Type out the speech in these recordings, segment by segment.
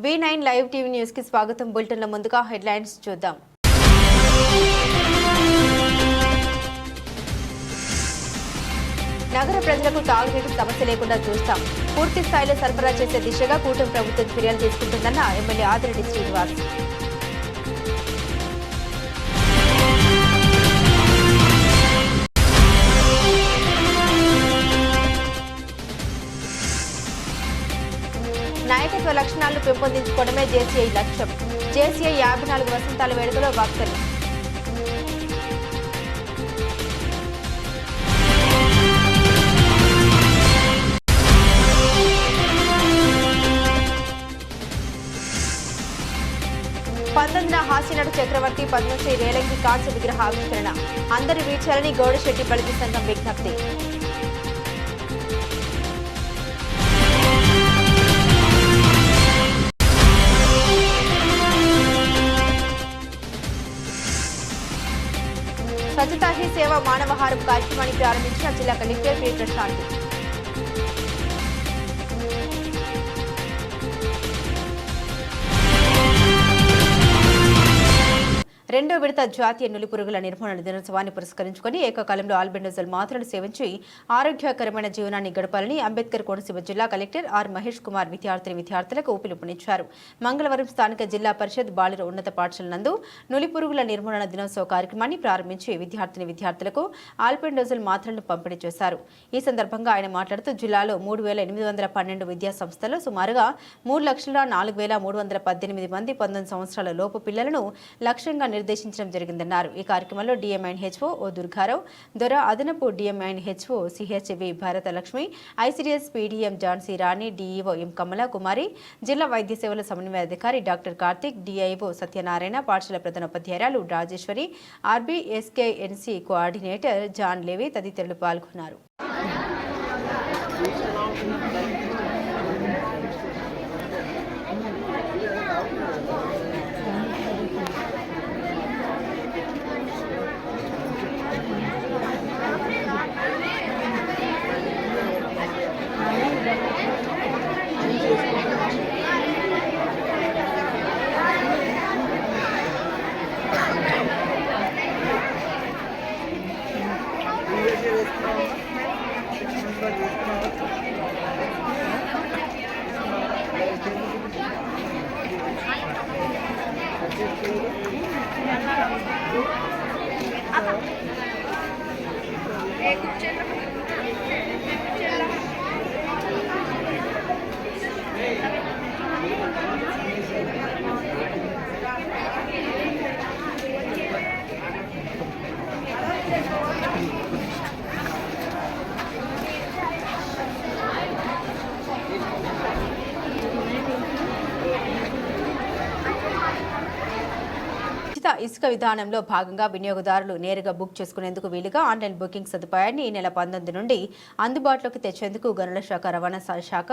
V9 live TV news కి స్వాగతం. బులెటిన్ల ముందుగా హెడ్లైన్స్ చూద్దాం. నగర ప్రజలకు తాగునీటి సమస్య లేకుండా చూస్తాం. పూర్తి స్థాయిలో సరఫరా చేసే దిశగా కూటమి ప్రభుత్వం చర్యలు తీసుకుంటుందన్న ఎమ్మెల్యే ఆదిరెడ్డి శ్రీనివాస్. నాయకత్వ లక్షణాలను పెంపొందించుకోవడమే జేసీఐ లక్ష్యం. జేసీఐ 54 వసంతాల వేడుకలో వక్తలు. హాస్యనటు చక్రవర్తి పద్మశ్రీ రేలంగి కాంస్య విగ్రహ ఆవిష్కరణ. అందరూ వీడ్చాలని గౌడశెట్టి బలిజీ సంఘం విజ్ఞప్తి. స్వచ్ఛతా హీ సేవ మానవహారం కార్యక్రమాన్ని ప్రారంభించిన జిల్లా కలెక్టర్ పి ప్రశాంతి. రెండో విడత జాతీయ నులిపురుగుల నిర్మూలన దినోత్సవాన్ని పురస్కరించుకుని ఏకకాలంలో ఆల్బెండజోల్ మాత్రలు సేవించి ఆరోగ్యకరమైన జీవనాన్ని గడపాలని అంబేద్కర్ కోనసీమ జిల్లా కలెక్టర్ ఆర్ మహేష్ కుమార్ విద్యార్థులకు పిలుపునిచ్చారు. మంగళవారం స్థానిక జిల్లా పరిషత్ బాలుర ఉన్నత పాఠశాల నందు నులిపురుగుల నిర్మూలన దినోత్సవ కార్యక్రమాన్ని ప్రారంభించి విద్యార్థులకు ఆల్బెండజోల్ మాత్రలను పంపిణీ చేశారు. ఈ సందర్భంగా ఆయన మాట్లాడుతూ జిల్లాలో 3,812 విద్యా సంస్థల్లో సుమారుగా 3,04,318 మంది 19 సంవత్సరాల లోపు పిల్లలను లక్ష్యంగా నిర్దేశించడం జరిగిందన్నారు. ఈ కార్యక్రమంలో డిఎంఐన్హెచ్ఓ ఓ దుర్గారావు, దొర అదనపు DMHO CHV Bharatalakshmi, ICDS PDM Jhansi Rani, DEO M Kamala Kumari, జిల్లా వైద్య సేవల సమన్వయాధికారి డాక్టర్ కార్తిక్, డిఐఓ సత్యనారాయణ, పాఠశాల ప్రధానోపాధ్యాయురాలు Rajeswari, RBSKNC coordinator John Levi తదితరులు పాల్గొన్నారు. ఇసుక విధానంలో భాగంగా వినియోగదారులు నేరుగా బుక్ చేసుకునేందుకు వీలుగా ఆన్లైన్ బుకింగ్ సదుపాయాన్ని ఈ నెల 19 నుండి అందుబాటులోకి తెచ్చేందుకు గనుల శాఖ, రవాణా శాఖ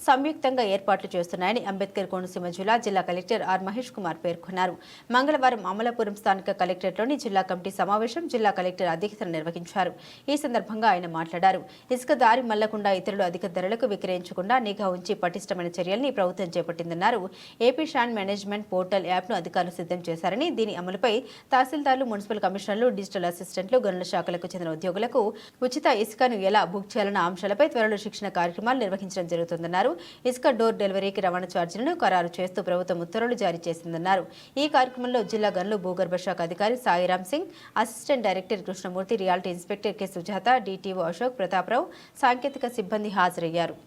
సంయుక్తంగా ఏర్పాట్లు చేస్తున్నాయని అంబేద్కర్ కోనసీమ జిల్లా కలెక్టర్ ఆర్ మహేష్ కుమార్ పేర్కొన్నారు. మంగళవారం అమలాపురం స్థానిక కలెక్టరేట్లోని జిల్లా కమిటీ సమావేశం జిల్లా కలెక్టర్ అధ్యక్షతన నిర్వహించారు. ఈ సందర్భంగా ఆయన మాట్లాడారు. ఇసుక దారి మళ్లకుండా ఇతరులు అధిక ధరలకు విక్రయించకుండా నిఘా ఉంచి పటిష్టమైన చర్యల్ని ప్రభుత్వం చేపట్టిందన్నారు. ఏపీ శాండ్ మేనేజ్మెంట్ పోర్టల్ యాప్ను అధికారులు సిద్ధం చేశారని, దీని అమలుపై తహసీల్దార్లు, మున్సిపల్ కమిషనర్లు, డిజిటల్ అసిస్టెంట్లు, గనుల శాఖలకు చెందిన ఉద్యోగులకు ఉచిత ఇసుకను ఎలా బుక్ చేయాలన్న అంశాలపై త్వరలో శిక్షణ కార్యక్రమాలు నిర్వహించడం జరుగుతుందన్నారు. ఇసుక డోర్ డెలివరీకి రవాణా ఛార్జీలను ఖరారు చేస్తూ ప్రభుత్వం ఉత్తర్వులు జారీ చేసిందన్నారు. ఈ కార్యక్రమంలో జిల్లా గనులు భూగర్భ శాఖ అధికారి Sairam Singh, assistant director Krishnamurthy, reality inspector K Sujatha, DTO Ashok Pratap Rao, సాంకేతిక సిబ్బంది హాజరయ్యారు.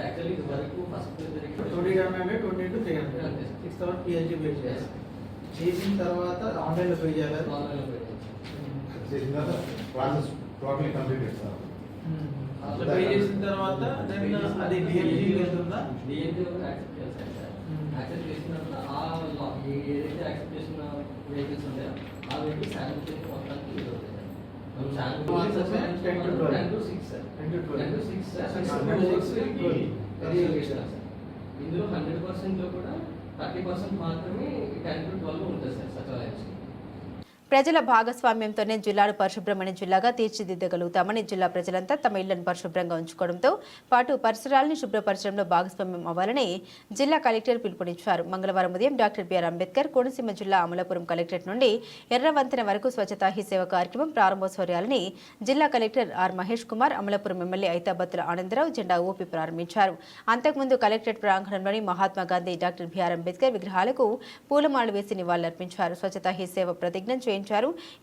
Actually, the work first 20,700, 22,300. 6,000 PLG pay చేయాలి. చేసిన తర్వాత ఆన్లైన్ లో పే చేయాలి. ఆన్లైన్ లో పే చేయాలి. చేసిన తర్వాత ప్రాసెస్ టోటల్లీ కంప్లీట్ చేస్తారు. పే చేసిన తర్వాత దెన్ అది డిఎంజీ వెళ్తుందా? డిఎంజీ లో యాక్సెప్ట్ చేస్తారు సార్. యాక్సెప్ట్ చేసినప్పుడు ఆ ఏదైతే యాక్సెప్ట్ చేసిన వెహికల్స్ ఉంటాయో ఆ వెహికల్స్ శాంక్షన్ మొత్తానికి ఇది అవుతుంది. ఇందులో 100% లో కూడా 30% మాత్రమే 10 to 12 ప్రజల భాగస్వామ్యంతోనే జిల్లాను పరిశుభ్రమైన జిల్లాగా తీర్చిదిద్దగలుగుతామని జిల్లా ప్రజలంతా తమ ఇళ్లను పరిశుభ్రంగా ఉంచుకోవడంతో పాటు పరిసరాలను శుభ్రపరచడంలో భాగస్వామ్యం అవ్వాలని జిల్లా కలెక్టర్ పిలుపునిచ్చారు. మంగళవారం ఉదయం డాక్టర్ బిఆర్ అంబేద్కర్ కోనసీమ జిల్లా అమలాపురం కలెక్టరేట్ నుండి ఎర్రవంతెన వరకు స్వచ్ఛతా హీ సేవ కార్యక్రమం ప్రారంభోత్సవాలని జిల్లా collector R Mahesh Kumar, Amalapuram MLA Aithabathula Anandarao జెండా ఊపి ప్రారంభించారు. అంతకుముందు కలెక్టరేట్ ప్రాంగణంలోని మహాత్మా గాంధీ, డాక్టర్ బిఆర్ అంబేద్కర్ విగ్రహాలకు పూలమాలలు వేసి నివాళులర్పించారు. స్వచ్ఛతా హీ సేవ ప్రతిజ్ఞ చేయించారు.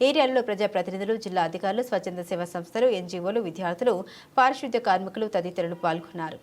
ఏరియాలో ప్రజాప్రతినిధులు, జిల్లా అధికారులు, స్వచ్ఛంద సేవా సంస్థలు, ఎన్జీఓలు, విద్యార్థులు, పారిశుద్ధ్య కార్మికులు తదితరులు పాల్గొన్నారు.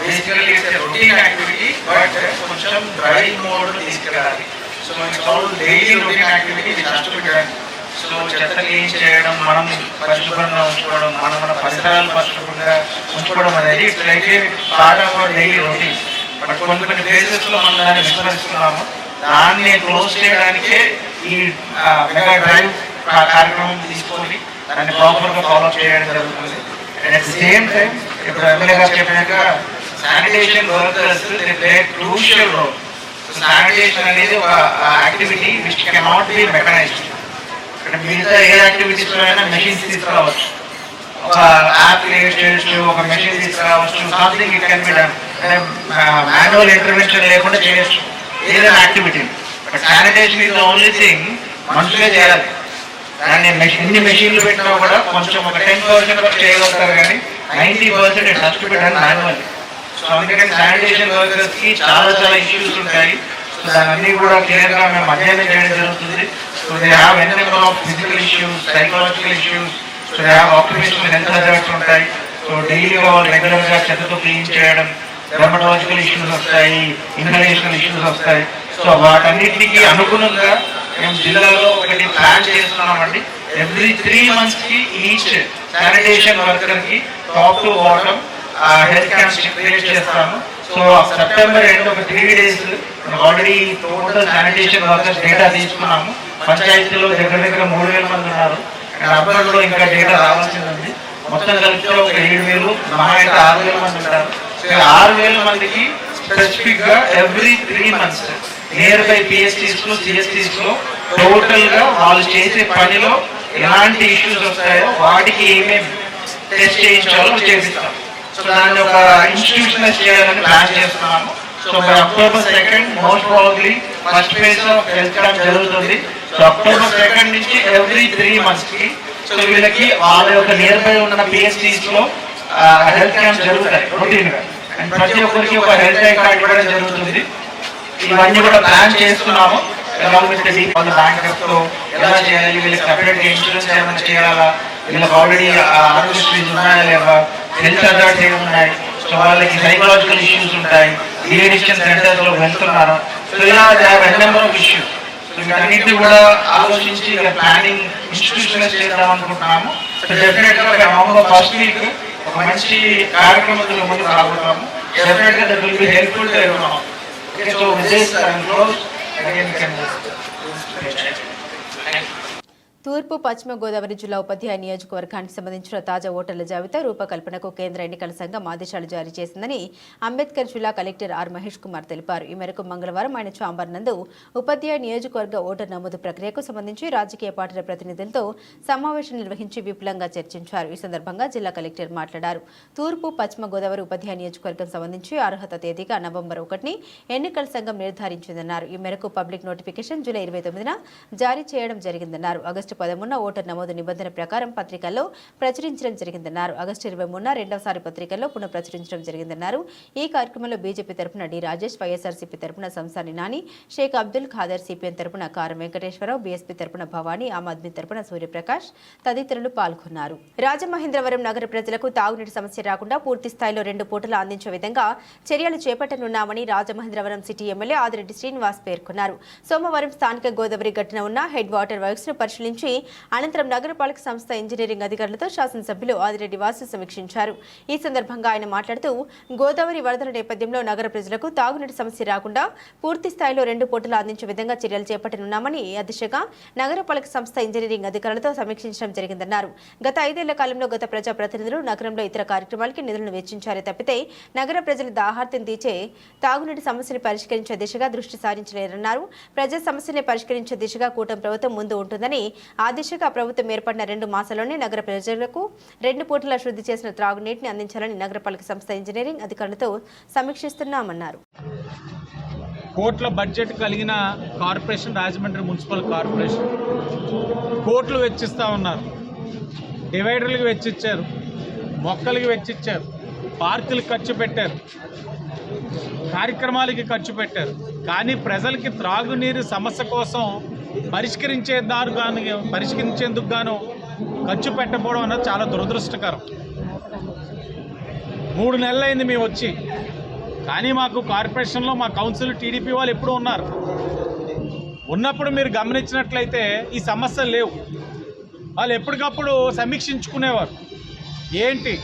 basically it's a routine activity, but కొంచెం డ్రైవ్ మోడ్ తీసుకెళ్ళాలి. So it's all daily routine activity which has to be done. So చెత్త క్లీన్ చేయడం, మనం పరిశుభ్రంగా ఉంచుకోవడం, మన పరిసరాలు పరిశుభ్రంగా ఉంచుకోవడం అనేది it's like A part of our daily routine. But కొన్ని ప్లేసెస్లో మనం దాన్ని విస్మరిస్తున్నాము. దాన్ని క్లోజ్ చేయడానికే ఈ మెగా డ్రైవ్ కార్యక్రమం తీసుకొని దాన్ని ప్రాపర్గా ఫాలో చేయడం జరుగుతుంది. And at the same time ఇప్పుడు ఎమ్మెల్యే గారు చెప్పినాక sanitation workers they play crucial role. Sanitation అనేది ఒక activity which cannot be mechanised. ఇక్కడ మిగతా ఏ యాక్టివిటీస్లో అయినా మెషిన్స్ తీసుకురావచ్చు, ఒక యాప్ క్రియేట్ చేయొచ్చు, ఒక మెషిన్ తీసుకురావచ్చు, something it can be done. అంటే మాన్యువల్ ఇంటర్వెన్షన్ లేకుండా చేయొచ్చు ఏదైనా activity. But sanitation is the only thing మనుషులే చేయాలి. దాన్ని ఎన్ని మెషిన్లు పెట్టినా కూడా కొంచెం ఒక 10% వరకు చేయగలుగుతారు, కానీ 90% it has to be done manually. So అందుకని శానిటేషన్ వర్కర్స్కి చాలా ఇష్యూస్ ఉంటాయి. సో దాన్ని కూడా క్లియర్గా మేము అధ్యయనం చేయడం జరుగుతుంది. So they have an number of physical issues, psychological issues, so they have occupational health hazards ఉంటాయి. సో డైలీగా వాళ్ళు రెగ్యులర్గా చెత్తతో క్లీన్ చేయడం, డెర్మటాలజికల్ ఇష్యూస్ వస్తాయి, ఇన్హలేషనల్ ఇష్యూస్ వస్తాయి. సో వాటన్నిటికీ అనుగుణంగా మేము జిల్లాలో ఒకటి ప్లాన్ చేస్తున్నామండి. ఎవ్రీ 3 months ఈచ్ శానిటేషన్ వర్కర్కి top to bottom health camps create చేస్తాము. సో సెప్టెంబర్ ఎండ్ ఒక 3 days already total sanitation workers data తీసుకున్నాము. పంచాయతీలో దగ్గర 3,000 మంది ఉన్నారు. అర్బన్లో ఇంకా డేటా రావాల్సింది ఉంది. మొత్తం కలిపితే ఒక 7,000, మహా అయితే 6,000 మంది ఉంటారు. సో 6,000 మందికి స్పెసిఫిక్గా ఎవ్రీ 3 months నియర్ బై పిఎస్టీస్లో, సిఎస్టీస్లో టోటల్గా వాళ్ళు చేసే పనిలో ఎలాంటి ఇష్యూస్ వస్తాయో వాటికి ఏమేమి టెస్ట్ చేయించాలో చేపిస్తాం. సో దాన్ని ఒక ఇన్స్టిట్యూషనల్ చేయాలని ప్లాన్ చేస్తున్నాము. So by October 2nd most probably first phase of health camp జరుగుతుంది. సో October 2nd నుంచి ఎవ్రీ 3 months సో వీళ్ళకి వాళ్ళ యొక్క నియర్ బై ఉన్న పిఎస్టీస్లో హెల్త్ క్యాంప్ జరుగుతాయి రొటీన్గా. అండ్ ప్రతి ఒక్కరికి ఒక హెల్త్ ఐ కార్డ్ ఇవ్వడం జరుగుతుంది. ఇవన్నీ కూడా ప్లాన్ చేస్తున్నాము. అలాంగ్ విత్ బ్యాంకర్స్తో ఎలా చేయాలి, వీళ్ళకి సపరేట్గా ఇన్సూరెన్స్ ఏమైనా చేయాలా, వీళ్ళకి ఆల్రెడీ ఆరోగ్యశ్రీస్ ఉన్నాయా లేవా, హెల్త్ హజార్డ్స్ ఏమున్నాయి, సో వాళ్ళకి సైకలాజికల్ ఇష్యూస్ ఉంటాయి, రీఎడిక్షన్ సెంటర్స్లో వెళ్తున్నారా, సో ఇలా నెంబర్ ఆఫ్ ఇష్యూస్. సో వీటన్నిటిని కూడా ఆలోచించి ప్లానింగ్ ఇన్స్టిట్యూషనల్ చేద్దాం అనుకుంటున్నాము. సో డెఫినెట్గా మామూలుగా ఫస్ట్ వీక్ ఒక మంచి కార్యక్రమంలో ముందుకు రాబోతున్నాము. డెఫినెట్గా that will be helpful to everyone. Okay, so with this I am closed. Again, we can తూర్పు పశ్చిమ గోదావరి జిల్లా ఉపాధ్యాయ నియోజకవర్గానికి సంబంధించిన తాజా ఓటర్ల జాబితా రూపకల్పనకు కేంద్ర ఎన్నికల సంఘం ఆదేశాలు జారీ చేసిందని అంబేద్కర్ జిల్లా కలెక్టర్ ఆర్ మహేష్ కుమార్ తెలిపారు. ఈ మేరకు మంగళవారం ఆయన చాంబర్ నందు ఉపాధ్యాయ నియోజకవర్గ ఓటర్ నమోదు ప్రక్రియకు సంబంధించి రాజకీయ పార్టీల ప్రతినిధులతో సమావేశం నిర్వహించి విపులంగా చర్చించారు. ఈ సందర్భంగా జిల్లా కలెక్టర్ మాట్లాడారు. తూర్పు పశ్చిమ గోదావరి ఉపాధ్యాయ నియోజకవర్గం సంబంధించి అర్హత తేదీగా November 1 ఎన్నికల సంఘం నిర్ధారించిందన్నారు. ఈ మేరకు పబ్లిక్ నోటిఫికేషన్ జూలై 29న జారీ చేయడం జరిగిందన్నారు. ఆగస్టు 13న ఓటర్ నమోదు నిబంధన ప్రకారం పత్రికల్లో ప్రచురించడం జరిగిందన్నారు. ఆగస్టు 23న రెండవసారి పత్రికల్లో పునః ప్రచురించడం జరిగిందన్నారు. ఈ కార్యక్రమంలో బీజేపీ తరపున డి రాజేష్, వైఎస్ఆర్సీపీ తరపున సంసాని నాని, షేక్ అబ్దుల్ ఖాదర్, సిపిఎం తరపున కారం వెంకటేశ్వరరావు, బీఎస్పీ తరపున భవానీ, ఆమ్ ఆద్మీ తరపున సూర్యప్రకాష్ తదితరులు పాల్గొన్నారు. రాజమహేంద్రవరం నగర ప్రజలకు తాగునీటి సమస్య రాకుండా పూర్తి స్థాయిలో 2 పూటలు అందించే విధంగా చర్యలు చేపట్టనున్నామని రాజమహేంద్రవరం సిటీ ఎమ్మెల్యే ఆదిరెడ్డి శ్రీనివాస్ పేర్కొన్నారు. సోమవారం స్థానిక గోదావరి గట్టున ఉన్న హెడ్ వాటర్ వర్క్స్ ను పరిశీలించి అందించి అనంతరం నగరపాలక సంస్థ ఇంజనీరింగ్ అధికారులతో శాసనసభ్యులు ఆదిరెడ్డి వాసు సమీక్షించారు. ఈ సందర్భంగా ఆయన మాట్లాడుతూ గోదావరి వరదల నేపథ్యంలో నగర ప్రజలకు తాగునీటి సమస్య రాకుండా పూర్తి స్థాయిలో 2 పోర్టులు అందించే విధంగా చర్యలు చేపట్టనున్నామని ఆ దిశగా నగరపాలక సంస్థ ఇంజనీరింగ్ అధికారులతో సమీక్షించడం జరిగిందన్నారు. గత 5 ఏళ్ల కాలంలో గత ప్రజాప్రతినిధులు నగరంలో ఇతర కార్యక్రమాలకి నిధులను వెచ్చించారే తప్పితే నగర ప్రజల దాహార్తిని తీర్చే తాగునీటి సమస్యను పరిష్కరించే దిశగా దృష్టి సారించలేరన్నారు. ప్రజా సమస్యని పరిష్కరించే దిశగా కూటమి ప్రభుత్వం ముందు ఉంటుందని ఆ దిశగా ప్రభుత్వం ఏర్పడిన 2 మాసాల్లోనే నగర ప్రజలకు 2 పూటల శుద్ధి చేసిన త్రాగునీటిని అందించాలని నగరపాలక సంస్థ ఇంజనీరింగ్ అధికారులతో సమీక్షిస్తున్నామన్నారు. కోట్ల బడ్జెట్ కలిగిన కార్పొరేషన్ రాజమండ్రి మున్సిపల్ కార్పొరేషన్ కోట్లు వెచ్చిస్తూ ఉన్నారు. డివైడర్లకు వెచ్చిచ్చారు, మొక్కలకి వెచ్చిచ్చారు, పార్కులకు ఖర్చు పెట్టారు, కార్యక్రమాలకి ఖర్చు పెట్టారు. కానీ ప్రజలకి త్రాగునీరు సమస్య కోసం పరిష్కరించేందుకు గాను ఖర్చు పెట్టకపోవడం అన్నది చాలా దురదృష్టకరం. 3 నెలలైంది మేము వచ్చి, కానీ మాకు కార్పొరేషన్లో మా కౌన్సిల్ టీడీపీ వాళ్ళు ఎప్పుడూ ఉన్నారు. ఉన్నప్పుడు మీరు గమనించినట్లయితే ఈ సమస్యలు లేవు. వాళ్ళు ఎప్పటికప్పుడు సమీక్షించుకునేవారు. ఏంటి,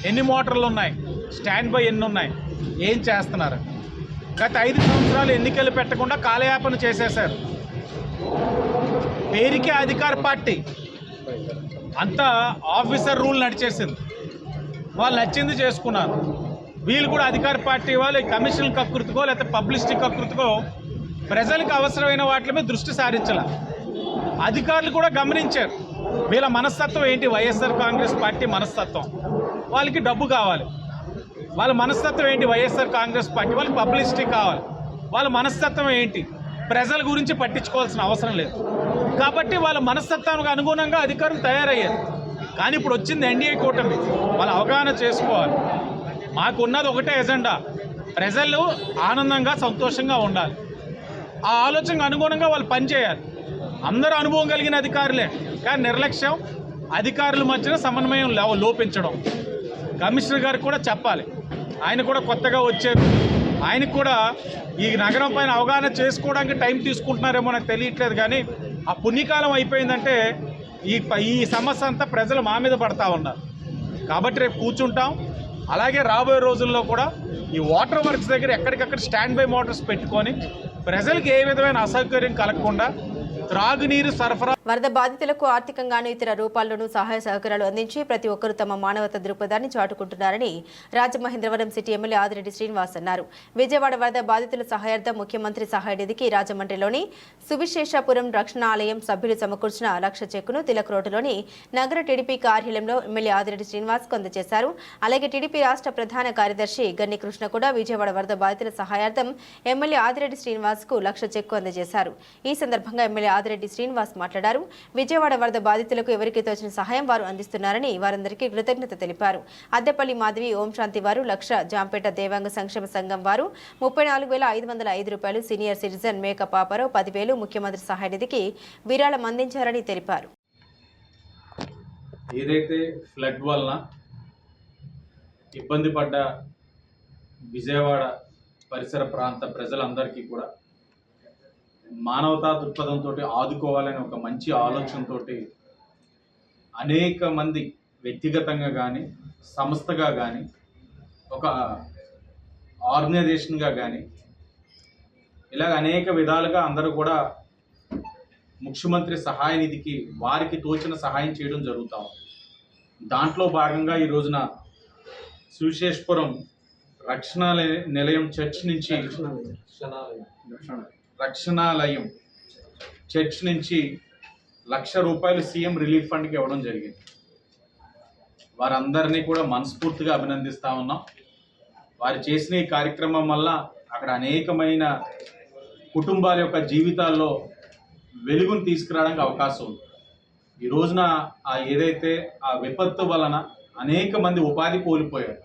ఎన్ని మోటార్లు ఉన్నాయి, స్టాండ్ బై ఎన్ని ఉన్నాయి, ఏం చేస్తున్నారు. గత 5 సంవత్సరాలు ఎన్నికలు పెట్టకుండా కాలయాపన చేసేశారు. పేరుకే అధికార పార్టీ, అంతా ఆఫీసర్ రూల్ నడిచేసింది. వాళ్ళు నచ్చింది చేసుకున్నారు. వీళ్ళు కూడా అధికార పార్టీ వాళ్ళు కమిషన్ కకృతికో లేకపోతే పబ్లిసిటీ కకృతికో ప్రజలకు అవసరమైన వాటి మీద దృష్టి సారించాల. అధికారులు కూడా గమనించారు వీళ్ళ మనస్తత్వం ఏంటి. వైఎస్ఆర్ కాంగ్రెస్ పార్టీ మనస్తత్వం, వాళ్ళకి డబ్బు కావాలి. వాళ్ళ మనస్తత్వం ఏంటి, వైఎస్ఆర్ కాంగ్రెస్ పార్టీ వాళ్ళకి పబ్లిసిటీ కావాలి. వాళ్ళ మనస్తత్వం ఏంటి, ప్రజల గురించి పట్టించుకోవాల్సిన అవసరం లేదు. కాబట్టి వాళ్ళ మనస్తత్వానికి అనుగుణంగా అధికారులు తయారయ్యారు. కానీ ఇప్పుడు వచ్చింది ఎన్డీఏ కూటమి, వాళ్ళు అవగాహన చేసుకోవాలి. మాకున్నది ఒకటే ఎజెండా, ప్రజలు ఆనందంగా సంతోషంగా ఉండాలి. ఆ ఆలోచనకు అనుగుణంగా వాళ్ళు పనిచేయాలి. అందరూ అనుభవం కలిగిన అధికారులే, కానీ నిర్లక్ష్యం, అధికారుల మధ్యన సమన్వయం లోపించడం కమిషనర్ గారికి కూడా చెప్పాలి. ఆయన కూడా కొత్తగా వచ్చారు, ఆయనకు కూడా ఈ నగరం పైన అవగాహన చేసుకోవడానికి టైం తీసుకుంటున్నారేమో నాకు తెలియట్లేదు. కానీ ఆ పుణ్యకాలం అయిపోయిందంటే ఈ సమస్య అంతా ప్రజలు మా మీద పడతా ఉన్నారు. కాబట్టి రేపు కూర్చుంటాం. అలాగే రాబోయే రోజుల్లో కూడా ఈ వాటర్ వర్క్స్ దగ్గర ఎక్కడికక్కడ స్టాండ్ బై మోటార్స్ పెట్టుకొని ప్రజలకు ఏ విధమైన అసౌకర్యం కలగకుండా త్రాగునీరు సరఫరా. వరద బాధితులకు ఆర్థికంగాను ఇతర రూపాల్లోనూ సహాయ సహకారాలు అందించి ప్రతి ఒక్కరూ తమ మానవతా దృక్పథాన్ని చాటుకుంటున్నారని రాజమహేంద్రవరం సిటీ ఎమ్మెల్యే ఆదిరెడ్డి శ్రీనివాస్ అన్నారు. విజయవాడ వరద బాధితుల సహాయార్థం ముఖ్యమంత్రి సహాయ నిధికి రాజమండ్రిలోని సువిశేషపురం రక్షణాలయం సభ్యులు సమకూర్చిన 1 లక్ష చెక్కును తిలక్ రోడ్డులోని నగర టీడీపీ కార్యాలయంలో ఎమ్మెల్యే ఆదిరెడ్డి శ్రీనివాస్ అందజేశారు. అలాగే టీడీపీ రాష్ట్ర ప్రధాన కార్యదర్శి గన్ని కృష్ణ కూడా విజయవాడ వరద బాధితుల సహాయార్థం ఎమ్మెల్యే ఆదిరెడ్డి శ్రీనివాస్ కు 1 లక్ష చెక్కు అందజేశారు. ఈ సందర్భంగా ఎమ్మెల్యే ఆదిరెడ్డి శ్రీనివాస్ మాట్లాడారు. విజయవాడ వరద బాధితులకు ఎవరికి తోచిన సహాయం వారు అందిస్తున్నారని వారందరికీ కృతజ్ఞత తెలిపారు. అద్దెపల్లి మాధవి ఓం శాంతి వారు 1 లక్ష, జాంపేట దేవాంగ సంక్షేమ సంఘం వారు 34,505 రూపాయలు, సీనియర్ సిటిజన్ మేక పాపారావు 10,000 ముఖ్యమంత్రి సహాయ నిధికి విరాళం అందించారని తెలిపారు. ఏదైతే ఫ్లడ్ వలన ఇబ్బంది పడ్డ విజయవాడ పరిసర ప్రాంత ప్రజలందరికీ కూడా మానవతా దృక్పథంతో ఆదుకోవాలని ఒక మంచి ఆలోచనతో అనేక మంది వ్యక్తిగతంగా కానీ సంస్థగా కానీ ఒక ఆర్గనైజేషన్గా కానీ ఇలాగ అనేక విధాలుగా అందరూ కూడా ముఖ్యమంత్రి సహాయ నిధికి వారికి తోచిన సహాయం చేయడం జరుగుతాం. దాంట్లో భాగంగా ఈ రోజున సువిశేషపురం రక్షణాలయం చర్చ్ నుంచి రక్షణాలయం చర్చ్ నుంచి 1 లక్ష రూపాయలు సీఎం రిలీఫ్ ఫండ్కి ఇవ్వడం జరిగింది. వారందరినీ కూడా మనస్ఫూర్తిగా అభినందిస్తా ఉన్నాం. వారు చేసిన ఈ కార్యక్రమం వల్ల అక్కడ అనేకమైన కుటుంబాల యొక్క జీవితాల్లో వెలుగును తీసుకురావడానికి అవకాశం ఉంది. ఈ రోజున ఏదైతే ఆ విపత్తు వలన అనేక మంది ఉపాధి కోల్పోయారు,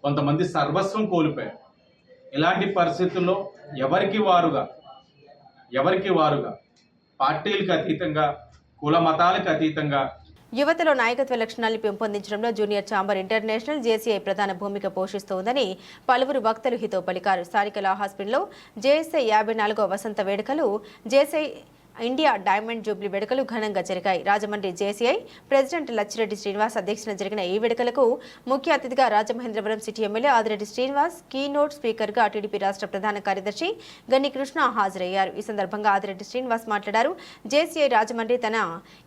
కొంతమంది సర్వస్వం కోల్పోయారు. ఇలాంటి పరిస్థితుల్లో ఎవరికి వారుగా పార్టీలకు అతీతంగా కుల మతాలకు అతీతంగా యువతలో నాయకత్వ లక్షణాలను పెంపొందించడంలో జూనియర్ ఛాంబర్ ఇంటర్నేషనల్ జేసీఐ ప్రధాన భూమిక పోషిస్తోందని పలువురు వక్తలు హితో పలికారు. స్థానిక లా హాస్పిటల్లో జేఎస్ఐ 54వ వసంత వేడుకలు జేసీఐ ఇండియా డైమండ్ జూబ్లీ వేడుకలు ఘనంగా జరిగాయి. రాజమండ్రి జేసీఐ ప్రెసిడెంట్ లచ్చిరెడ్డి శ్రీనివాస్ అధ్యక్షతన జరిగిన ఈ వేడుకలకు ముఖ్య అతిథిగా Rajamahendravaram city MLA Adireddy Srinivas, keynote స్పీకర్గా టీడీపీ రాష్ట్ర ప్రధాన కార్యదర్శి గన్ని కృష్ణ హాజరయ్యారు. ఈ సందర్భంగా ఆదిరెడ్డి శ్రీనివాస్ మాట్లాడారు. జేసీఐ రాజమండ్రి తన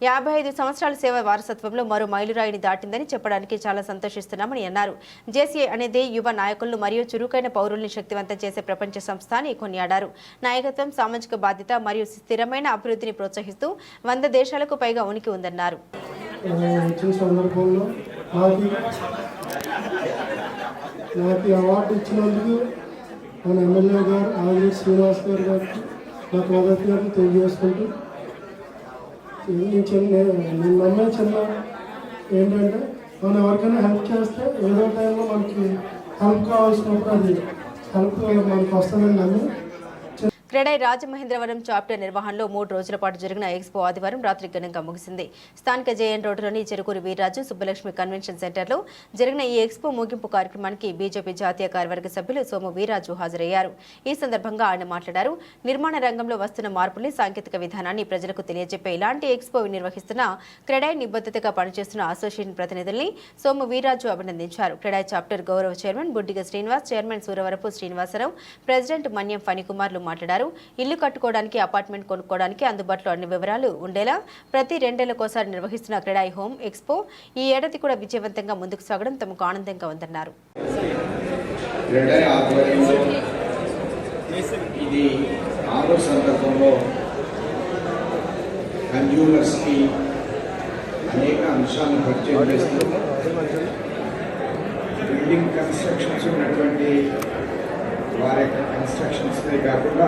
55 సంవత్సరాల సేవ వారసత్వంలో మరో మైలురాయిని దాటిందని చెప్పడానికి చాలా సంతోషిస్తున్నామని అన్నారు. జేసీఐ అనేది యువ నాయకులను మరియు చురుకైన పౌరుల్ని శక్తివంతం చేసే ప్రపంచ సంస్థ అని కొనియాడారు. నాయకత్వం, సామాజిక బాధ్యత మరియు స్థిరమైన అభివృద్ధిని ప్రోత్సహిస్తూ 100 దేశాలకు పైగా ఉనికి ఉందన్నారు. నాకు అవార్డు ఇచ్చినందుకు మన ఎమ్మెల్యే గారు ఆదిరెడ్డి శ్రీనివాస్ గారికి నాకు కృతజ్ఞతలు తెలియజేసుకుంటూ నేను నమ్మే చిన్న ఏంటంటే మనం ఎవరికైనా హెల్ప్ చేస్తే ఏదో టైంలో మనకి హెల్ప్ కావాల్సినప్పుడు అది హెల్ప్ మనకు వస్తుందని నమ్మి క్రెడై రాజమహేంద్రవరం చాప్టర్ నిర్వహణలో 3 రోజుల పాటు జరిగిన ఎక్స్పో ఆదివారం రాత్రి ఘనంగా ముగిసింది. స్థానిక జేఎన్ రోడ్డులోని చెరుకూరి వీర్రాజు సుబ్బలక్ష్మి కన్వెన్షన్ సెంటర్లో జరిగిన ఈ ఎక్స్పో ముగింపు కార్యక్రమానికి బీజేపీ జాతీయ కార్యవర్గ సభ్యులు సోము వీర్రాజు హాజరయ్యారు. ఈ సందర్భంగా ఆయన మాట్లాడారు. నిర్మాణ రంగంలో వస్తున్న మార్పుల్ని, సాంకేతిక విధానాన్ని ప్రజలకు తెలియజెప్పే ఇలాంటి ఎక్స్పో నిర్వహిస్తున్న క్రెడై నిబద్ధతగా పనిచేస్తున్న అసోసియేషన్ ప్రతినిధుల్ని సోము వీర్రాజు అభినందించారు. క్రెడై చాప్టర్ గౌరవ chairman Buddiga Srinivas, chairman Suravarapu Srinivasarao, president Manyam ఫణికుమార్లు మాట్లాడారు. ఇల్లు కట్టుకోవడానికి, అపార్ట్మెంట్ కొనుక్కోవడానికి అందుబాటులో అన్ని వివరాలు ఉండేలా ప్రతి 2 ఏళ్లకోసారి నిర్వహిస్తున్న క్రెడై హోమ్ ఎక్స్పో ఈ ఏడాది కూడా విజయవంతంగా ముందుకు సాగడం తమకు ఆనందంగా ఉందన్నారు. ఇది ఆరో సందర్భంలో కన్జ్యూమర్స్కి అనేక అంశాలను పరిచయం చేస్తూ బిల్డింగ్ కన్స్ట్రక్షన్స్ ఉన్నటువంటి వారి యొక్క కన్స్ట్రక్షన్స్నే కాకుండా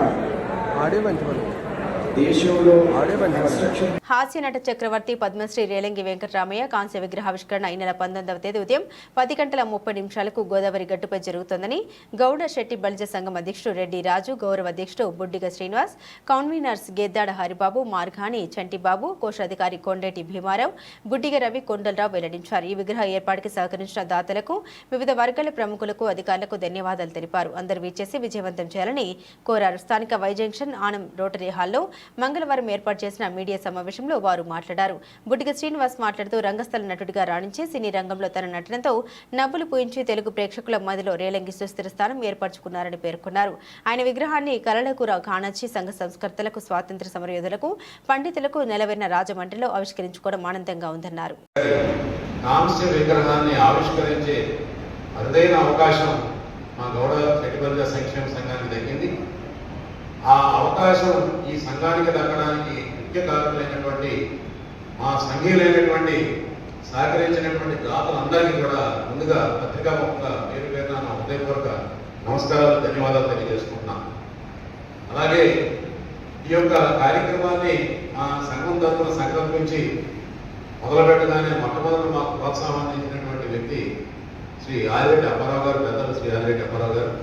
దేశంలో కన్స్ట్రక్షన్ హాస్య నట చక్రవర్తి పద్మశ్రీ రేలంగి వెంకటరామయ్య కాంస్య విగ్రహావిష్కరణ ఈ నెల 19వ తేదీ ఉదయం 10:30 గోదావరి గట్టుపై జరుగుతోందని గౌడ శెట్టి బలిజ సంఘం అధ్యక్షుడు రెడ్డి రాజు, గౌరవ అధ్యక్షుడు బుడ్డిగ శ్రీనివాస్, కన్వీనర్స్ గెద్దాడ హరిబాబు, మార్గాని చంటిబాబు, కోశాధికారి కొండేటి భీమారావు, బుడ్డిగ రవి, కొండలరావు వెల్లడించారు. ఈ విగ్రహ ఏర్పాటుకి సహకరించిన దాతలకు, వివిధ వర్గాల ప్రముఖులకు, అధికారులకు ధన్యవాదాలు తెలిపారు. అందరూ విచ్చేసి విజయవంతం చేయాలని కోరారు. స్థానిక వై జంక్షన్ ఆనం రోటరీ హాల్లో మంగళవారం ఏర్పాటు చేసిన మీడియా సమావేశంలో వారు మాట్లాడారు. బుడ్డిగ శ్రీనివాస్ మాట్లాడుతూ రంగస్థల నటుడిగా రాణించి సినీ రంగంలో తన నటనతో నవ్వులు పూయించి తెలుగు ప్రేక్షకుల మధ్యలో రేలంగి సుస్థిర స్థానం ఏర్పరచుకున్నారని పేర్కొన్నారు. ఆయన విగ్రహాన్ని కళలకు కానొచ్చి సంఘ సంస్కర్తలకు, స్వాతంత్ర్య సమరయోధులకు, పండితులకు నెలవైన రాజమండ్రిలో ఆవిష్కరించుకోవడం ఆనందంగా ఉందన్నారు. కాంస్య విగ్రహాన్ని ఆవిష్కరించే అరుదైన అవకాశం మా గౌడ చెట్టిబలిజ సంక్షేమ సంఘానికి దక్కింది. ఆ అవకాశం ఈ సంఘానికి దక్కడానికి ముఖ్య కారకులైనటువంటి మా సంఘీయులైనటువంటి సహకరించినటువంటి దాతలందరికీ కూడా ముందుగా పత్రికాముఖంగా పేరు పేరున నా హృదయపూర్వక నమస్కారాలు, ధన్యవాదాలు తెలియజేసుకుంటున్నాం. అలాగే ఈ యొక్క కార్యక్రమాన్ని మా సంఘం తరఫున సంకల్పించి మొదలుపెట్టగానే మొట్టమొదటి మాకు ప్రోత్సాహం అందించినటువంటి వ్యక్తి శ్రీ ఆదిరెడ్డి అప్పారావు గారు, పెద్దలు శ్రీ ఆదిరెడ్డి అప్పారావు గారు.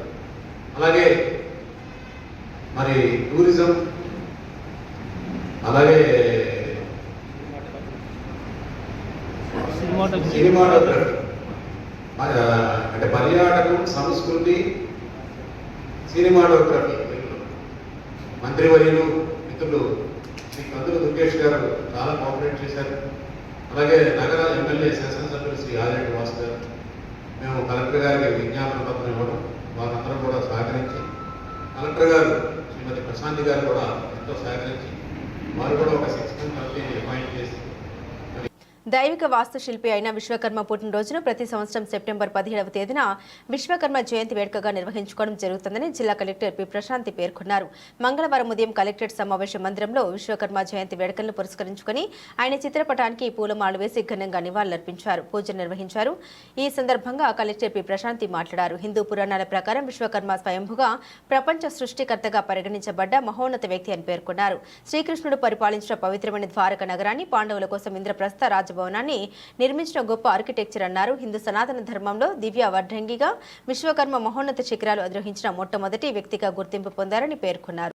అలాగే మరి టూరిజం, అలాగే సినిమాటోగ్రఫీ అంటే పర్యాటకం, సంస్కృతి, సినిమాటోగ్రఫీ మంత్రివర్యులు మిత్రులు శ్రీ కందుల దుర్గేష్ గారు చాలా కోఆపరేట్ చేశారు. అలాగే నగర ఎమ్మెల్యే శాసనసభ్యులు శ్రీ ఆదిరెడ్డి వాసు గారు, మేము కలెక్టర్ గారికి విజ్ఞాపన పత్రం ఇవ్వడం, వారందరూ కూడా సహకరించి, కలెక్టర్ గారు శ్రీమతి ప్రశాంతి గారు కూడా ఎంతో సహకరించి వారు కూడా ఒక 6 మంత్ కమిటీని అపాయింట్ చేసి దైవిక వాస్తుశిల్పి అయిన విశ్వకర్మ పుట్టినరోజును ప్రతి సంవత్సరం సెప్టెంబర్ 17వ తేదీన విశ్వకర్మ జయంతి వేడుకగా నిర్వహించుకోవడం జరుగుతుందని జిల్లా కలెక్టర్ పి ప్రశాంతి పేర్కొన్నారు. మంగళవారం ఉదయం కలెక్టరేట్ సమావేశ మందిరంలో విశ్వకర్మ జయంతి వేడుకలను పురస్కరించుకుని ఆయన చిత్రపటానికి పూలమాలు వేసి ఘనంగా నివాళులర్పించారు, పూజలు నిర్వహించారు. ఈ సందర్భంగా కలెక్టర్ పి ప్రశాంతి మాట్లాడారు. హిందూ పురాణాల ప్రకారం విశ్వకర్మ స్వయంభుగా ప్రపంచ సృష్టికర్తగా పరిగణించబడ్డ మహోన్నత వ్యక్తి అని పేర్కొన్నారు. శ్రీకృష్ణుడు పరిపాలించిన పవిత్రమైన ద్వారక నగరాన్ని, పాండవుల కోసం ఇంద్రప్రస్థ రాజభవనాన్ని నిర్మించిన గొప్ప ఆర్కిటెక్చర్ అన్నారు. హిందూ సనాతన ధర్మంలో దివ్య వడ్రంగిగా విశ్వకర్మ మహోన్నత శిఖరాలు అధిరోహించిన మొట్టమొదటి వ్యక్తిగా గుర్తింపు పొందారని పేర్కొన్నారు.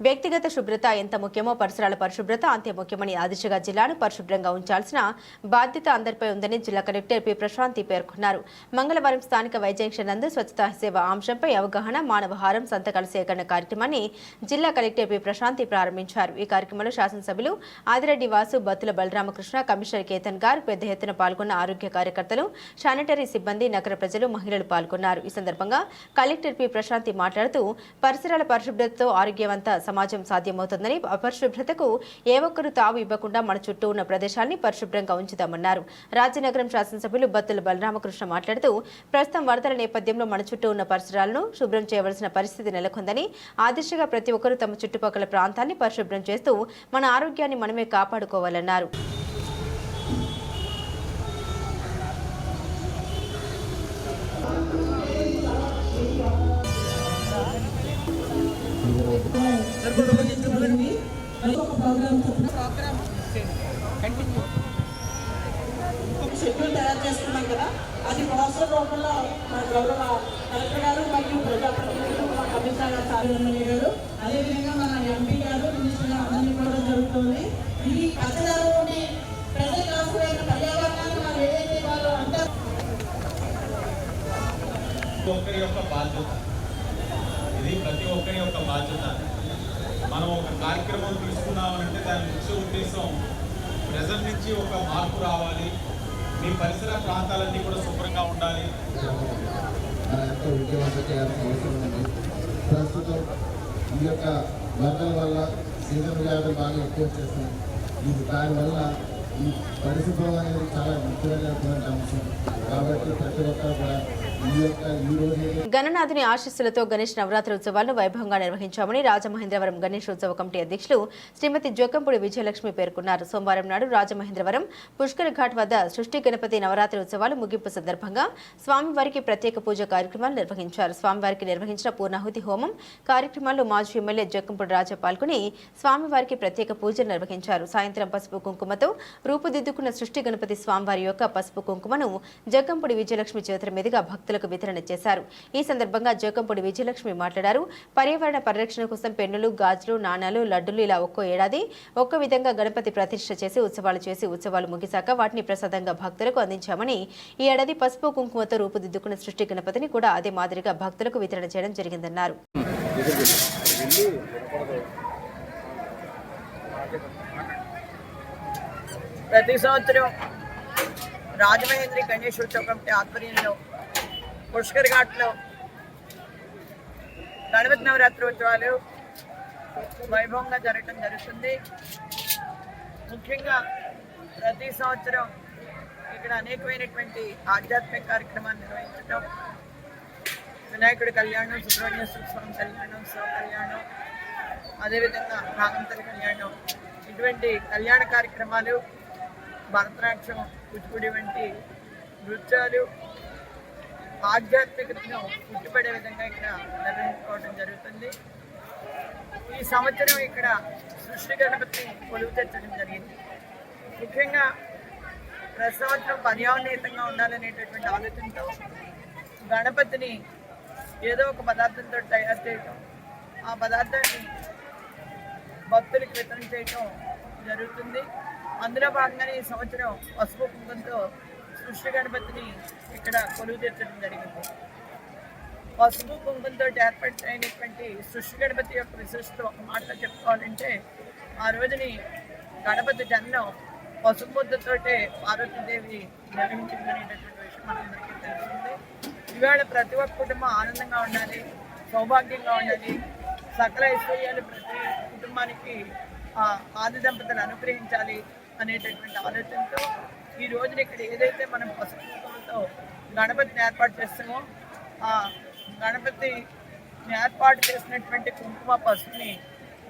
వ్యక్తిగత శుభ్రత ఎంత ముఖ్యమో పరిసరాల పరిశుభ్రత అంతే ముఖ్యమని ఆ దిశగా జిల్లాను పరిశుభ్రంగా ఉంచాల్సిన బాధ్యత అందరిపై ఉందని జిల్లా కలెక్టర్ పి ప్రశాంతి పేర్కొన్నారు. మంగళవారం స్థానిక వై జంక్షన్ నందు స్వచ్ఛతా సేవ అంశంపై అవగాహన మానవహారం సంతకాల సేకరణ కార్యక్రమాన్ని జిల్లా కలెక్టర్ పి ప్రశాంతి ప్రారంభించారు. ఈ కార్యక్రమంలో శాసనసభ్యులు ఆదిరెడ్డి వాసు, బత్తుల బలరామకృష్ణ, కమిషనర్ కేతన్ గారు పెద్ద ఎత్తున పాల్గొన్న ఆరోగ్య కార్యకర్తలు, శానిటరీ సిబ్బంది, నగర ప్రజలు, మహిళలు పాల్గొన్నారు. ఈ సందర్భంగా కలెక్టర్ పి ప్రశాంతి మాట్లాడుతూ పరిసరాల పరిశుభ్రతతో ఆరోగ్యవంత సమాజం సాధ్యమవుతుందని, అపరిశుభ్రతకు ఏ ఒక్కరూ తావు ఇవ్వకుండా మన చుట్టూ ఉన్న ప్రదేశాన్ని పరిశుభ్రంగా ఉంచుతామన్నారు. రాజనగరం శాసనసభ్యులు బత్తుల బలరామకృష్ణ మాట్లాడుతూ ప్రస్తుతం వరదల నేపథ్యంలో మన చుట్టూ ఉన్న పరిసరాలను శుభ్రం చేయవలసిన పరిస్థితి నెలకొందని, ఆ దిశగా ప్రతి ఒక్కరూ తమ చుట్టుపక్కల ప్రాంతాన్ని పరిశుభ్రం చేస్తూ మన ఆరోగ్యాన్ని మనమే కాపాడుకోవాలన్నారు. షెడ్యూల్ తయారు చేసుకున్నాం కదా, అది వాట్సాప్ రూపంలో మన గౌరవ కలెక్టర్ గారు మరియు ప్రజాప్రతినిధులు, మా కమిషనర్ గారు, సారథి గారు, అదేవిధంగా మన ఎంపీ గారు, మినిస్టర్ గారు అందరినీ కూడా జరుగుతుంది. ఈ కథలోని ప్రజలకు అవసరమైన పర్యావరణాన్ని మనం ఏదైతే వాళ్ళు అంటారు ఒక్కరి యొక్క బాధ్యత, ఇది ప్రతి ఒక్కరి యొక్క బాధ్యత. మనం ఒక కార్యక్రమం తీసుకున్నామనంటే దాని ముఖ్య ఉద్దేశం ప్రజల నుంచి ఒక మార్పు రావాలి, మీ పరిసర ప్రాంతాలన్నీ కూడా శుభ్రంగా ఉండాలి. ఎంతో విజయవంతం చేయాల్సిన అవసరం ఉంది. ప్రస్తుతం ఈ యొక్క వరదల వల్ల సీజన్ వ్యాధులు బాగా ఎక్కువ చేస్తాం. దానివల్ల ఈ పరిశుభ్రం అనేది చాలా ముఖ్యమైనటువంటి అంశం. కాబట్టి ప్రతి ఒక్కరు కూడా గణనాథుని ఆశీస్సులతో గణేష్ నవరాత్రి ఉత్సవాలను వైభవంగా నిర్వహించామని రాజమహేంద్రవరం గణేష్ ఉత్సవ కమిటీ అధ్యక్షులు శ్రీమతి జోకంపూడి విజయలక్ష్మి పేర్కొన్నారు. సోమవారం నాడు రాజమహేంద్రవరం పుష్కర్ ఘాట్ వద్ద సృష్టి గణపతి నవరాత్రి ఉత్సవాలు ముగింపు సందర్భంగా స్వామివారికి ప్రత్యేక పూజ కార్యక్రమాలు నిర్వహించారు. స్వామివారికి నిర్వహించిన పూర్ణాహుతి హోమం కార్యక్రమాల్లో మాజీ ఎమ్మెల్యే జోకంపూడి రాజా పాల్గొని స్వామివారికి ప్రత్యేక పూజలు నిర్వహించారు. సాయంత్రం పసుపు కుంకుమతో రూపుదిద్దుకున్న సృష్టి గణపతి స్వామివారి యొక్క పసుపు కుంకుమను జోకంపూడి విజయలక్ష్మి చేతుల మీదుగా భక్తులకు వితరణ చేశారు. ఈ సందర్భంగా జోకంపూడి విజయలక్ష్మి మాట్లాడారు. పర్యావరణ పరిరక్షణ కోసం పెన్నులు, గాజులు, నాణాలు, లడ్డులు ఇలా ఒక్కో ఏడాది ఒక్కో విధంగా గణపతి ప్రతిష్ఠ చేసి ఉత్సవాలు ముగిశాక వాటిని ప్రసాదంగా భక్తులకు అందించామని, ఈ ఏడాది పసుపు కుంకుమతో రూపుదిద్దుకున్న సృష్టి గణపతిని కూడా అదే మాదిరిగా భక్తులకు వితరణ చేయడం జరిగిందన్నారు. ప్రతి సంవత్సరం రాజమహేంద్రి గణేష్ ఉత్సవ కమిటీ ఆధ్వర్యంలో పుష్కర్ ఘాట్లో గణపతి నవరాత్రి ఉత్సవాలు వైభవంగా జరగడం జరుగుతుంది. ముఖ్యంగా ప్రతి సంవత్సరం ఇక్కడ అనేకమైనటువంటి ఆధ్యాత్మిక కార్యక్రమాలు నిర్వహించడం, వినాయకుడి కళ్యాణం, సుబ్రహ్మణ్యేశ్వర స్వామి కళ్యాణం, శివ కళ్యాణం, అదేవిధంగా నాగంతరి కళ్యాణం, ఇటువంటి కళ్యాణ కార్యక్రమాలు, భరతనాట్యం, కూచిపూడి వంటి నృత్యాలు ఆధ్యాత్మికతను ఉట్టిపడే విధంగా ఇక్కడ నిర్వహించుకోవడం జరుగుతుంది. ఈ సంవత్సరం ఇక్కడ సృష్టి గణపతిని కొలువు తెచ్చడం జరిగింది. ముఖ్యంగా ప్రతి సంవత్సరం పర్యావరణీయంగా ఉండాలనేటటువంటి ఆలోచనతో గణపతిని ఏదో ఒక పదార్థంతో తయారు చేయటం, ఆ పదార్థాన్ని భక్తులకు వితరణ చేయటం జరుగుతుంది. అందులో భాగంగానే ఈ సంవత్సరం పసుపు కుంకుమతో సృష్టి గణపతిని ఇక్కడ కొలువు తీర్చడం జరిగింది. పసుపు కుంకుమతో ఏర్పడినటువంటి సృష్టి గణపతి యొక్క విశిష్టత ఒక మాటలో చెప్పుకోవాలంటే, ఆ రోజుని గణపతి జన్మం పసుపు ముద్దతోటే పార్వతీదేవి నిర్వహించిందనేటటువంటి విషయం మనందరికీ తెలిసింది. ఇవాళ ప్రతి ఒక్క కుటుంబం ఆనందంగా ఉండాలి, సౌభాగ్యంగా ఉండాలి, సకల ఐశ్వర్యాలు ప్రతి కుటుంబానికి ఆది దంపతులు అనుగ్రహించాలి అనేటటువంటి ఆలోచనతో ఈ రోజున ఇక్కడ ఏదైతే మనం పసుపు కుంకుమతో గణపతిని ఏర్పాటు చేస్తామో, ఆ గణపతిని ఏర్పాటు చేసినటువంటి కుంకుమ పసుపుని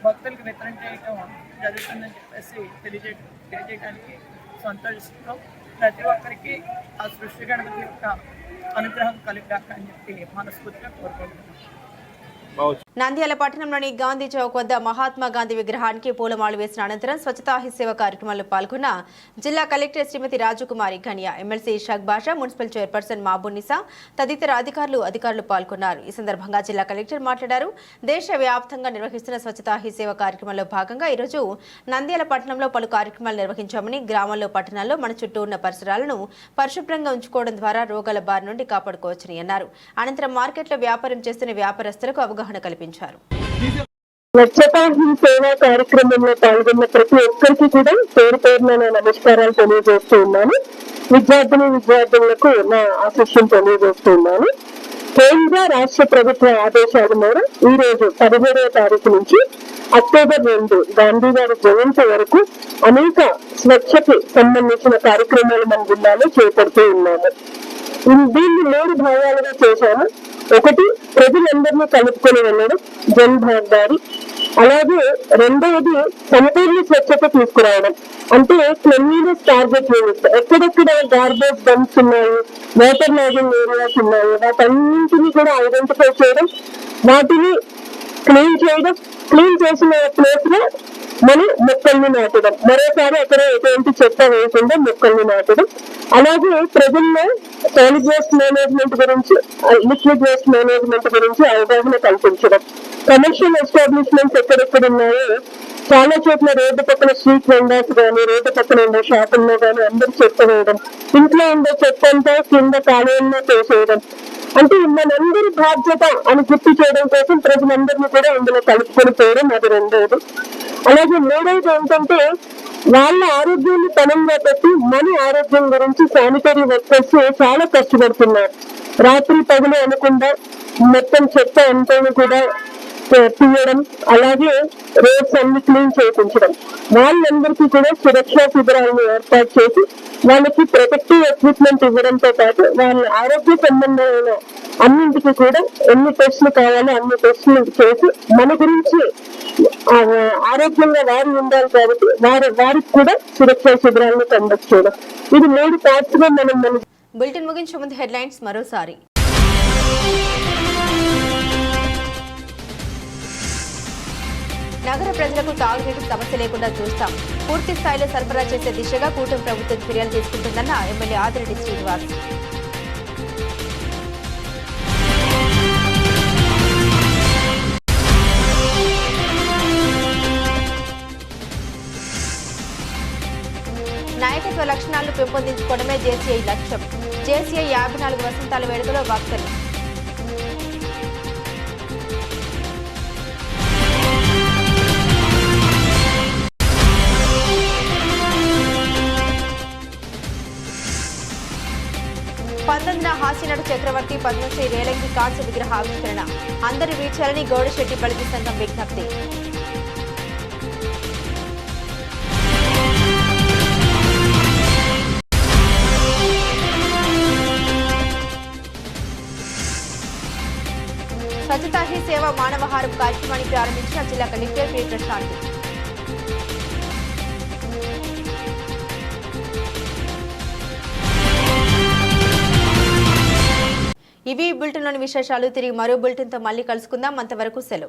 భక్తులకు వితరణ చేయటం జరుగుతుందని చెప్పేసి తెలియజేయడానికి సంతోషిస్తున్నాం. ప్రతి ఒక్కరికి ఆ సృష్టి గణపతి యొక్క అనుగ్రహం కలుగుగాక అని చెప్పి మనస్ఫూర్తిగా కోరుకుంటున్నాం. నంద్యాల పట్టణంలోని గాంధీ చౌక్ వద్ద మహాత్మా గాంధీ విగ్రహానికి పూలమాలలు వేసిన అనంతరం స్వచ్ఛతా హీ సేవ కార్యక్రమంలో పాల్గొన్న జిల్లా కలెక్టర్ శ్రీమతి రాజకుమారి ఘనియా, ఎమ్మెల్సీ ఇషాక్ బాషా, మున్సిపల్ చైర్పర్సన్ మాబునిసా తదితర అధికారులు పాల్గొన్నారు. ఈ సందర్భంగా జిల్లా కలెక్టర్ మాట్లాడారు. దేశవ్యాప్తంగా నిర్వహిస్తున్న స్వచ్ఛతా హీ సేవ కార్యక్రమంలో భాగంగా ఈరోజు నంద్యాల పట్టణంలో పలు కార్యక్రమాలు నిర్వహించామని, గ్రామాల్లో పట్టణాల్లో మన చుట్టూ ఉన్న పరిసరాలను పరిశుభ్రంగా ఉంచుకోవడం ద్వారా రోగాల బారి నుండి కాపాడుకోవచ్చని అన్నారు. అనంతరం మార్కెట్లో వ్యాపారం చేస్తున్న వ్యాపారస్తులకు అవగాహన కల్పించారు. స్వచ్ఛతా హీ సేవా కార్యక్రమంలో పాల్గొన్న ప్రతి ఒక్కరికి కూడా పేరు పేరున నా నమస్కారాలు తెలియజేస్తూ ఉన్నాను. విద్యార్థులకు నా ఆశీస్సులు తెలియజేస్తూ ఉన్నాను. కేంద్ర రాష్ట్ర ప్రభుత్వ ఆదేశాల మేర ఈ రోజు 17వ తారీఖు నుంచి అక్టోబర్ 2 గాంధీ గారి జయంతి వరకు అనేక స్వచ్ఛకి సంబంధించిన కార్యక్రమాలు మన జిల్లాలో చేపడుతూ ఉన్నాము. దీన్ని 3 భాగాలుగా చేశాము. ఒకటి, ప్రజలందరినీ కలుపుకొని వెళ్ళడం, జన్ భాగీదారీ. అలాగే రెండవది, సంపూర్ణ స్వచ్ఛత తీసుకురావడం, అంటే క్లెన్లీనెస్ టార్గెట్ యూనిట్స్. ఎక్కడెక్కడ గార్బేజ్ డంప్స్ ఉన్నాయి, వాటర్ లాగింగ్ ఏరియాస్ ఉన్నాయి, వాటన్నింటినీ కూడా ఐడెంటిఫై చేయడం, వాటిని క్లీన్ చేయడం, క్లీన్ చేసిన ప్లేస్ లో మనం మొక్కల్ని నాటడం, మరోసారి అక్కడ ఎటువంటి చెత్త వేయకుండా మొక్కల్ని నాటడం. అలాగే ప్రజల్లో సాలిడ్ వేస్ట్ మేనేజ్మెంట్ గురించి, లిక్విడ్ వేస్ట్ మేనేజ్మెంట్ గురించి అవగాహన కల్పించడం. కమర్షియల్ ఎస్టాబ్లిష్మెంట్స్ ఎక్కడెక్కడ ఉన్నాయో చాలా చోట్ల రోడ్డు పక్కన స్ట్రీట్ వెండర్స్ కానీ, రోడ్డు పక్కన ఉండే షాపుల్లో కానీ అందరూ చెత్త వేయడం, ఇంట్లో ఉండే చెత్త అంతా కింద కాలువల్లో తోసేయడం. అంటే మనందరి బాధ్యత అని గుర్తు చేయడం కోసం ప్రజలందరినీ కూడా ఇందులో కలుపుకొని పోవడం, అది రెండోది. అలాగే మూడోది ఏంటంటే, వాళ్ళ ఆరోగ్యాన్ని పనంగా పెట్టి మన ఆరోగ్యం గురించి శానిటరీ వర్కర్స్ చాలా కష్టపడుతున్నారు. రాత్రి పగలు అనకుండా మొత్తం చెత్త అంతా కూడా తీయడం, అలాగే రోడ్స్ అన్ని క్లీన్ చేయించడం. వాళ్ళందరికీ కూడా సురక్షా శిబిరాలను ఏర్పాటు చేసి వాళ్ళకి ప్రొటెక్టివ్ ఎక్విప్మెంట్ ఇవ్వడంతో పాటు వాళ్ళ ఆరోగ్య సంబంధమైన అన్నింటికి కూడా ఎన్ని టెస్టులు కావాలో అన్ని టెస్టులు చేసి మన గురించి ఆరోగ్యంగా వారు ఉండాలి కాబట్టి వారికి కూడా సురక్షా శిబిరాలను కండక్ట్ చేయడం. ఇది 3 పార్ట్స్ గా మనం బులెటిన్ ముగించే ముందు హెడ్లైన్స్ మరోసారి. నగర ప్రజలకు తాగునీటి సమస్య లేకుండా చూస్తాం. పూర్తి స్థాయిలో సరఫరా చేసే దిశగా కూటమి ప్రభుత్వం చర్యలు తీసుకుంటుందన్న ఎమ్మెల్యే ఆదిరెడ్డి శ్రీనివాస్. నాయకత్వ లక్షణాలను పెంపొందించుకోవడమే జేసీఐ లక్ష్యం. జేసీఐ 54 వసంతాల వేడుకలో వక్తలు. హాస్యనటు చక్రవర్తి పద్మశ్రీ రేలంగి కాంస్య విగ్రహ ఆవిష్కరణ. అందరూ వీడ్చాలని గౌడశెట్టి బలిజీ సంఘం విజ్ఞప్తి. స్వచ్ఛతా హీ సేవ మానవహారం కార్యక్రమాన్ని ప్రారంభించిన జిల్లా కలెక్టర్ పి ప్రశాంతి. ఇవి బులెటిన్లోని విశేషాలు. తిరిగి మరో బులెటిన్తో మళ్ళీ కలుసుకుందాం. అంతవరకు సెలవు.